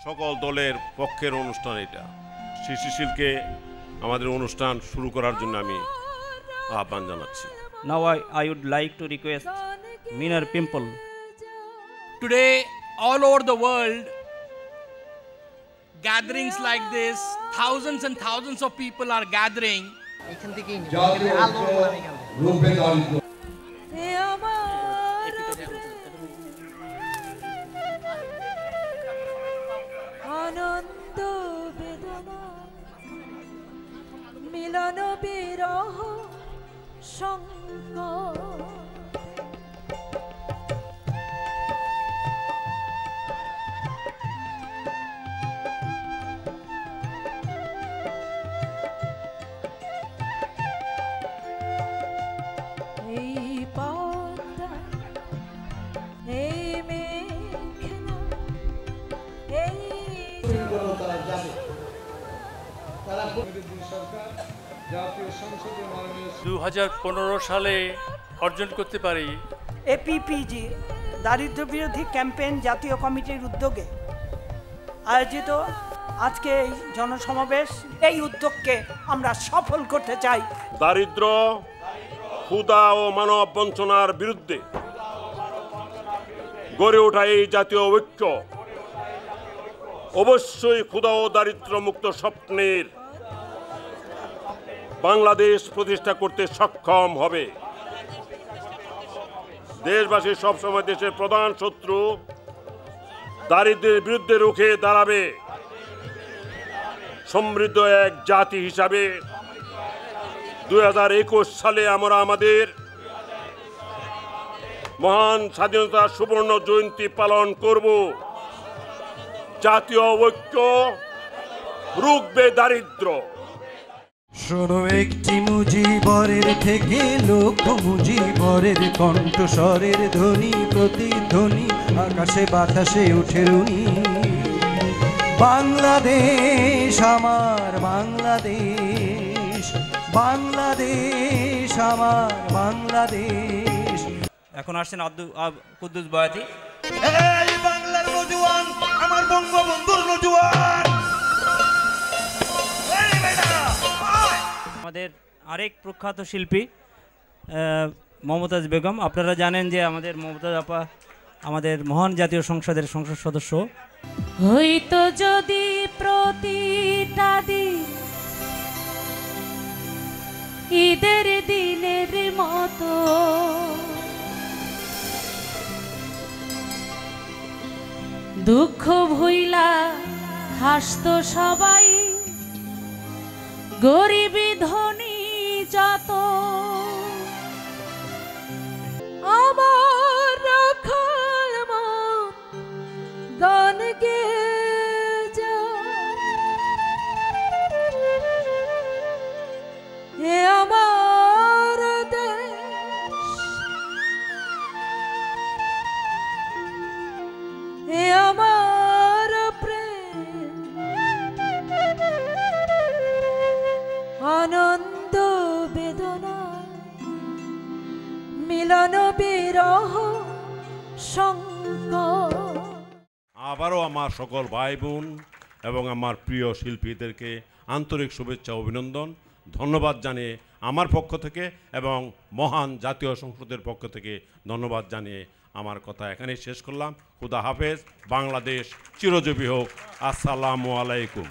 সকল দলের পক্ষের অনুষ্ঠান এটা। শিশিরকে আমাদের অনুষ্ঠান শুরু করার জন্য আমি আহ্বান জানাচ্ছি। Now I would like to request Minar Pimple. Today, all over the world, gatherings like this, thousands and thousands of people are gathering. আনন্দ বেদনা মিলন বিরহ সংকট এই পদ্মা এই মেঘনা এই 2015 সালে অর্জন করতে পারি। এপিপিজি দারিদ্র বিরোধী ক্যাম্পেইন জাতীয় কমিটির উদ্যোগে আয়োজিত আজকে এই জনসমাবেশ, এই উদ্যোগকে আমরা সফল করতে চাই। দারিদ্র, ক্ষুধা ও মানব বঞ্চনার বিরুদ্ধে গড়ে ওঠা এই জাতীয় ঐক্য অবশ্যই ক্ষুধা ও দারিদ্র মুক্ত স্বপ্নের বাংলাদেশ প্রতিষ্ঠা করতে সক্ষম হবে। দেশবাসী সবসময় দেশের প্রধান শত্রু দারিদ্র্যের বিরুদ্ধে রুখে দাঁড়াবে। সমৃদ্ধ এক জাতি হিসাবে 2021 সালে আমরা আমাদের মহান স্বাধীনতা সুবর্ণ জয়ন্তী পালন করব। জাতীয় ঐক্য রুখবে দারিদ্র। শোনো একটি মুজিবরের থেকে লক্ষ মুজিবরের কণ্ঠস্বরের ধ্বনি প্রতিধ্বনি আকাশে বাতাসে উঠে রুনি। বাংলাদেশ আমার বাংলাদেশ, বাংলাদেশ আমার বাংলাদেশ। এখন আসছেন কুদ্দুস বয়াতি। এই বাংলার নজওয়ান, আমার বঙ্গবন্ধুর নজওয়ান। আমাদের আরেক প্রখ্যাত শিল্পী মমতাজ বেগম। আপনারা জানেন যে আমাদের মমতাজ আপা আমাদের মহান জাতীয় সংসদের সংসদ সদস্য। হইতো যদি প্রতিটা দিন ঈদের দিনের মতো, দুঃখ ভুইলা হাসতো সবাই, গরিবী ধনী যত, আমার রাখাল মন গান গেয়ে যায়, এ আমার দেশ, এ আমার প্রেম, আনন্দ বেদনা মিলন বিরহ সংকট। আবারও আমার সকল ভাই বোন এবং আমার প্রিয় শিল্পীদেরকে আন্তরিক শুভেচ্ছা অভিনন্দন ধন্যবাদ জানিয়ে আমার পক্ষ থেকে এবং মহান জাতীয় সংসদের পক্ষ থেকে ধন্যবাদ জানিয়ে আমার কথা এখানেই শেষ করলাম। খুদা হাফেজ। বাংলাদেশ চিরজীবী হোক। আসসালামু আলাইকুম।